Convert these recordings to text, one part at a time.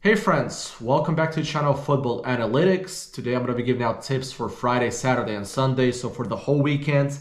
Hey friends, welcome back to the channel Football Analytics. Today I'm going to be giving out tips for Friday, Saturday, and Sunday, so for the whole weekend.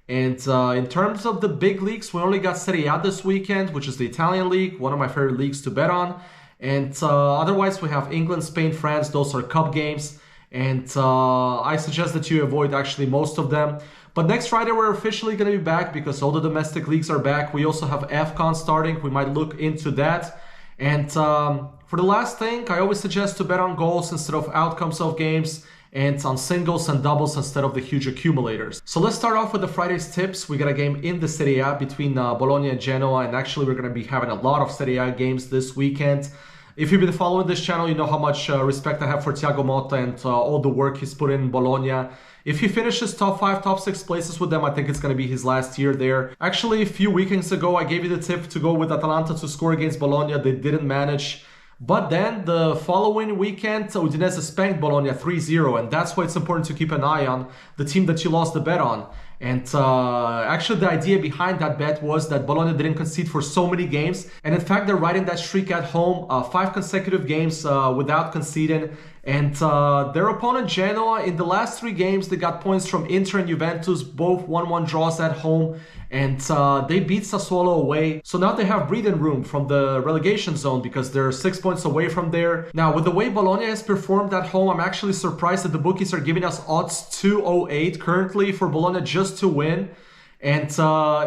And in terms of the big leagues, we only got Serie A this weekend, which is the Italian league, one of my favorite leagues to bet on. And otherwise, we have England, Spain, France. Those are cup games. And I suggest that you avoid actually most of them. But next Friday, we're officially going to be back because all the domestic leagues are back. We also have AFCON starting. We might look into that. And for the last thing, I always suggest to bet on goals instead of outcomes of games and on singles and doubles instead of the huge accumulators. So let's start off with the Friday's tips. We got a game in the Serie A between Bologna and Genoa, and actually we're going to be having a lot of Serie A games this weekend. If you've been following this channel, you know how much respect I have for Thiago Motta and all the work he's put in Bologna. If he finishes top 5, top 6 places with them, I think it's going to be his last year there. Actually, a few weekends ago, I gave you the tip to go with Atalanta to score against Bologna. They didn't manage. But then the following weekend, Udinese spanked Bologna 3-0, and that's why it's important to keep an eye on the team that you lost the bet on. And actually the idea behind that bet was that Bologna didn't concede for so many games, and in fact they're riding that streak at home, 5 consecutive games without conceding. And their opponent Genoa, in the last 3 games, they got points from Inter and Juventus, both 1-1 draws at home, and they beat Sassuolo away. So now they have breathing room from the relegation zone because they're 6 points away from there. Now, with the way Bologna has performed at home, I'm actually surprised that the bookies are giving us odds 208 currently for Bologna just to win. And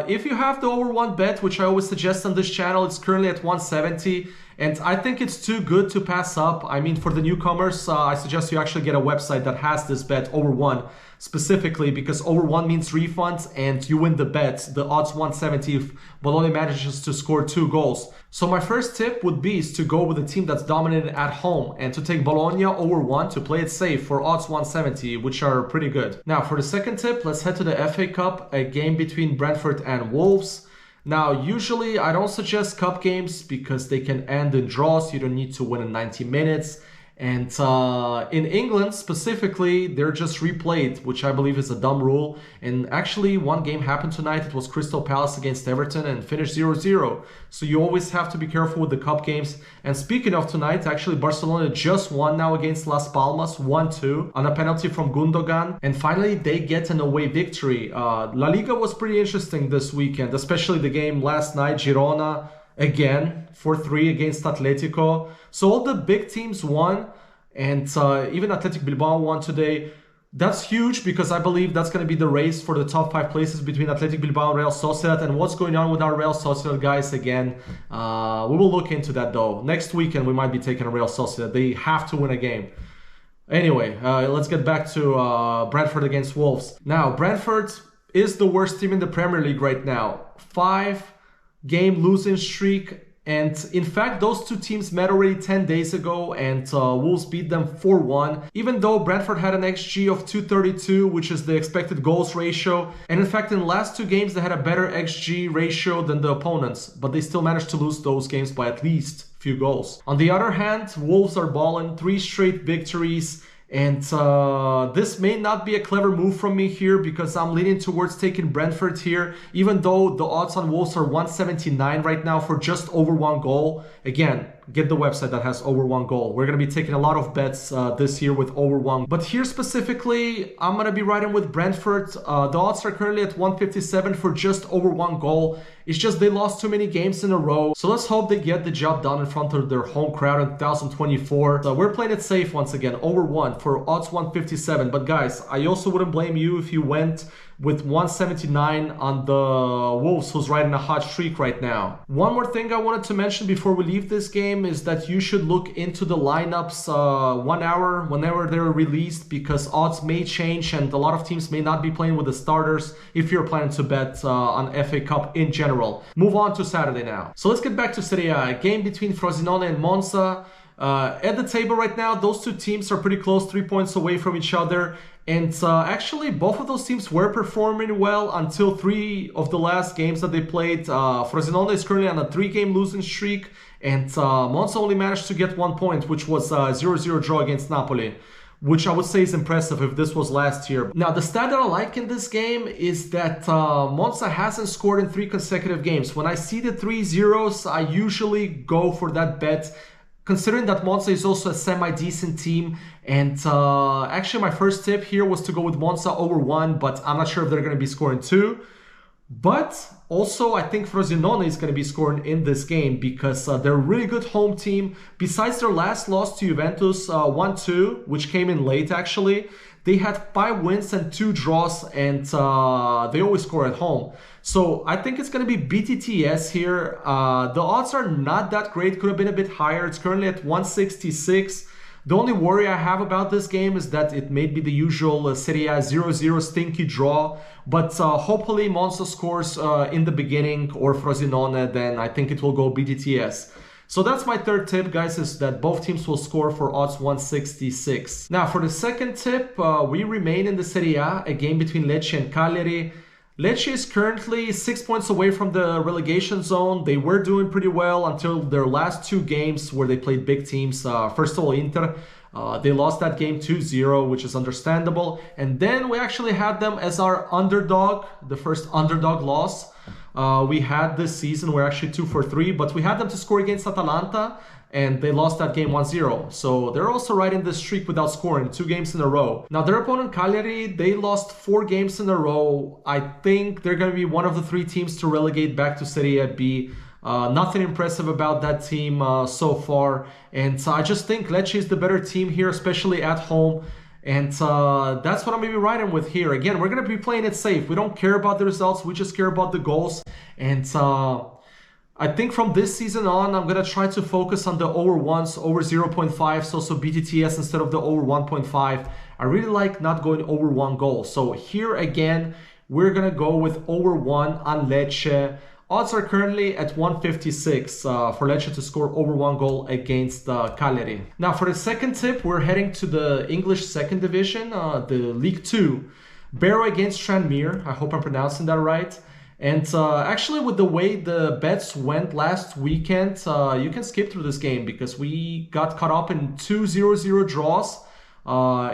if you have the over 1 bet, which I always suggest on this channel, it's currently at 170. And I think it's too good to pass up. I mean, for the newcomers, I suggest you actually get a website that has this bet over 1 specifically, because over 1 means refunds and you win the bet. The odds 170 if Bologna manages to score 2 goals. So my first tip would be to go with a team that's dominated at home and to take Bologna over 1 to play it safe for odds 170, which are pretty good. Now for the second tip, let's head to the FA Cup, a game between Brentford and Wolves. Now, usually I don't suggest cup games because they can end in draws. You don't need to win in 90 minutes. And in England specifically, they're just replayed, which I believe is a dumb rule. And actually, one game happened tonight. It was Crystal Palace against Everton and finished 0-0. So you always have to be careful with the cup games. And speaking of tonight, actually Barcelona just won now against Las Palmas, 1-2 on a penalty from Gundogan. And finally, they get an away victory. La Liga was pretty interesting this weekend, especially the game last night, Girona again 4-3 against Atletico. So all the big teams won, and even Athletic Bilbao won today. That's huge because I believe that's going to be the race for the top 5 places between Athletic Bilbao and Real Sociedad. And what's going on with our Real Sociedad guys again? We will look into that though. Next weekend we might be taking a Real Sociedad. They have to win a game. Anyway, let's get back to Brentford against Wolves. Now, Brentford is the worst team in the Premier League right now. 5-game losing streak. And in fact, those 2 teams met already 10 days ago and Wolves beat them 4-1, even though Brentford had an XG of 232, which is the expected goals ratio. And in fact, in the last 2 games, they had a better XG ratio than the opponents, but they still managed to lose those games by at least a few goals. On the other hand, Wolves are balling, 3 straight victories. And this may not be a clever move from me here because I'm leaning towards taking Brentford here, even though the odds on Wolves are 179 right now for just over 1 goal. Again, get the website that has over 1 goal. We're going to be taking a lot of bets this year with over 1. But here specifically, I'm going to be riding with Brentford. The odds are currently at 157 for just over 1 goal. It's just they lost too many games in a row. So let's hope they get the job done in front of their home crowd in 2024. So we're playing it safe once again, over 1 for odds 157. But guys, I also wouldn't blame you if you went with 179 on the Wolves, who's riding a hot streak right now. One more thing I wanted to mention before we leave this game is that you should look into the lineups 1 hour whenever they're released, because odds may change and a lot of teams may not be playing with the starters if you're planning to bet on FA Cup in general. Move on to Saturday now. So let's get back to Serie A, a game between Frosinone and Monza. At the table right now, those 2 teams are pretty close, 3 points away from each other. And actually, both of those teams were performing well until 3 of the last games that they played. Frosinone is currently on a 3-game losing streak, and Monza only managed to get 1 point, which was a 0-0 draw against Napoli, which I would say is impressive if this was last year. Now, the stat that I like in this game is that Monza hasn't scored in 3 consecutive games. When I see the 3 zeros, I usually go for that bet considering that Monza is also a semi-decent team. And actually my first tip here was to go with Monza over 1, but I'm not sure if they're going to be scoring 2. But also I think Frosinone is going to be scoring in this game because they're a really good home team. Besides their last loss to Juventus 1-2, which came in late actually, they had 5 wins and 2 draws, and they always score at home. So I think it's going to be BTTS here. The odds are not that great, could have been a bit higher. It's currently at 166. The only worry I have about this game is that it may be the usual Serie A 0-0 stinky draw. But hopefully Monza scores in the beginning, or Frosinone, then I think it will go BTTS. So that's my third tip, guys, is that both teams will score for odds 166. Now for the second tip, we remain in the Serie A game between Lecce and Cagliari. Lecce is currently 6 points away from the relegation zone. They were doing pretty well until their last 2 games where they played big teams. First of all, Inter. They lost that game 2-0, which is understandable. And then we actually had them as our underdog, the first underdog loss we had this season. We're actually 2 for 3, but we had them to score against Atalanta, and they lost that game 1-0. So they're also right in the streak without scoring 2 games in a row. Now their opponent Cagliari, they lost 4 games in a row. I think they're going to be one of the 3 teams to relegate back to Serie B. Nothing impressive about that team so far. And I just think Lecce is the better team here, especially at home. And that's what I'm going to be riding with here. Again, we're going to be playing it safe. We don't care about the results. We just care about the goals. And I think from this season on, I'm going to try to focus on the over 1s, over 0.5, so BTTS instead of the over 1.5. I really like not going over 1 goal. So here again, we're going to go with over 1 on Lecce. Odds are currently at 156 for Lecce to score over 1 goal against Cagliari. Now for the second tip, we're heading to the English second division, the League 2. Barrow against Tranmere. I hope I'm pronouncing that right. And actually with the way the bets went last weekend, you can skip through this game because we got caught up in 2 0-0 draws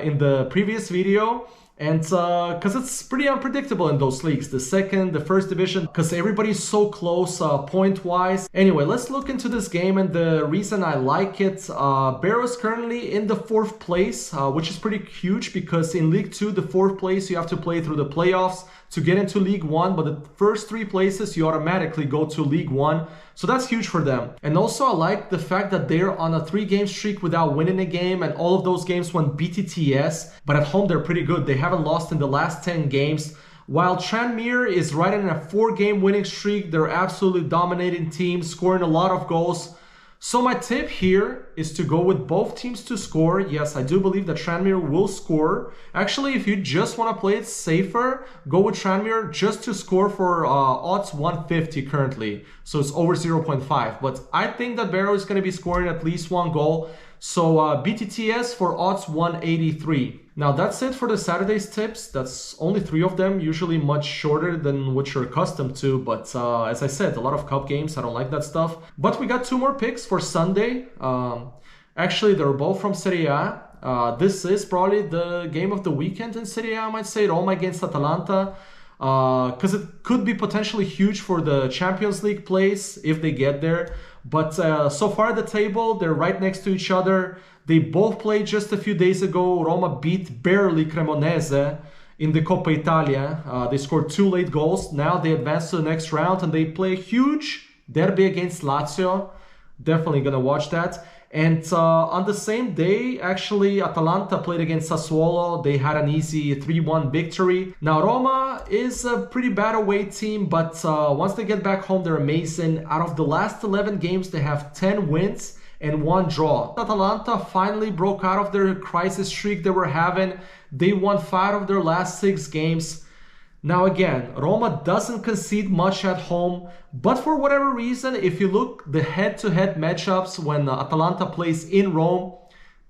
in the previous video. And because it's pretty unpredictable in those leagues, the second, the first division, because everybody's so close point-wise. Anyway, let's look into this game, and the reason I like it, Barrow's currently in the 4th place, which is pretty huge because in League 2, the 4th place, you have to play through the playoffs to get into League 1, but the first 3 places, you automatically go to League 1. So that's huge for them. And also I like the fact that they're on a 3-game streak without winning a game, and all of those games went BTTS, but at home they're pretty good. They haven't lost in the last 10 games. While Tranmere is right in a 4-game winning streak, they're absolutely dominating team, scoring a lot of goals. So my tip here is to go with both teams to score. Yes, I do believe that Tranmere will score. Actually, if you just want to play it safer, go with Tranmere just to score for odds 150 currently. So it's over 0.5. But I think that Barrow is going to be scoring at least 1 goal. So BTTS for odds 183. Now that's it for the Saturday's tips. That's only 3 of them, usually much shorter than what you're accustomed to. But as I said, a lot of cup games, I don't like that stuff. But we got 2 more picks for Sunday. Actually, they're both from Serie A. This is probably the game of the weekend in Serie A, I might say. Roma against Atalanta. Because it could be potentially huge for the Champions League place if they get there. But so far the table, they're right next to each other. They both played just a few days ago. Roma beat barely Cremonese in the Coppa Italia. They scored 2 late goals. Now they advance to the next round and they play a huge derby against Lazio. Definitely going to watch that. And on the same day, actually, Atalanta played against Sassuolo. They had an easy 3-1 victory. Now, Roma is a pretty bad away team, but once they get back home, they're amazing. Out of the last 11 games, they have 10 wins and 1 draw. Atalanta finally broke out of their crisis streak they were having. They won 5 of their last 6 games. Now again, Roma doesn't concede much at home, but for whatever reason, if you look the head-to-head matchups when Atalanta plays in Rome,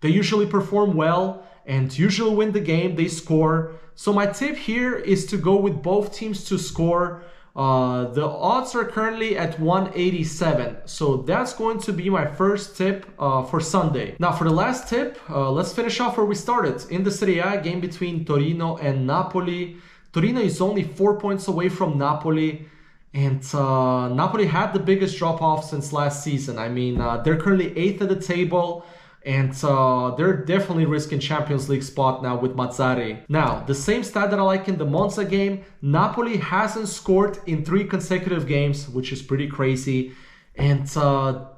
they usually perform well and usually win the game, they score. So my tip here is to go with both teams to score. The odds are currently at 187, so that's going to be my first tip for Sunday. Now for the last tip, let's finish off where we started. In the Serie A game between Torino and Napoli, Torino is only 4 points away from Napoli, And Napoli had the biggest drop-off since last season. I mean, they're currently 8th at the table, and they're definitely risking Champions League spot now with Mazzarri. Now, the same stat that I like in the Monza game, Napoli hasn't scored in 3 consecutive games, which is pretty crazy. And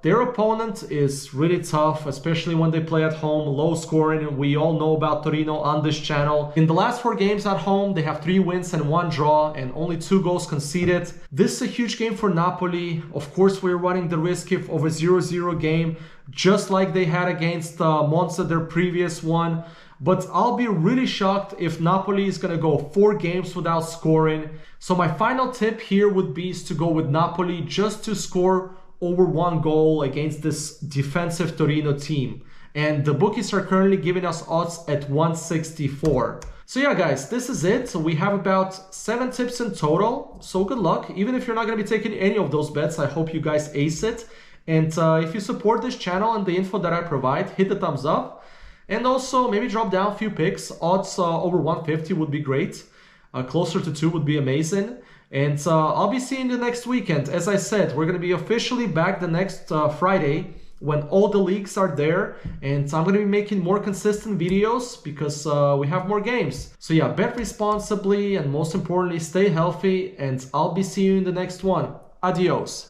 their opponent is really tough, especially when they play at home, low scoring. We all know about Torino on this channel. In the last 4 games at home, they have 3 wins and 1 draw and only 2 goals conceded. This is a huge game for Napoli. Of course, we're running the risk of a 0-0 game, just like they had against Monza, their previous one. But I'll be really shocked if Napoli is going to go 4 games without scoring. So my final tip here would be to go with Napoli just to score over 1 goal against this defensive Torino team. And the bookies are currently giving us odds at 164. So yeah, guys, this is it. So we have about 7 tips in total. So good luck. Even if you're not going to be taking any of those bets, I hope you guys ace it. And if you support this channel and the info that I provide, hit the thumbs up. And also maybe drop down a few picks. Odds over 150 would be great. Closer to 2 would be amazing. And I'll be seeing you next weekend. As I said, we're going to be officially back the next Friday when all the leagues are there. And I'm going to be making more consistent videos because we have more games. So yeah, bet responsibly and most importantly, stay healthy. And I'll be seeing you in the next one. Adios.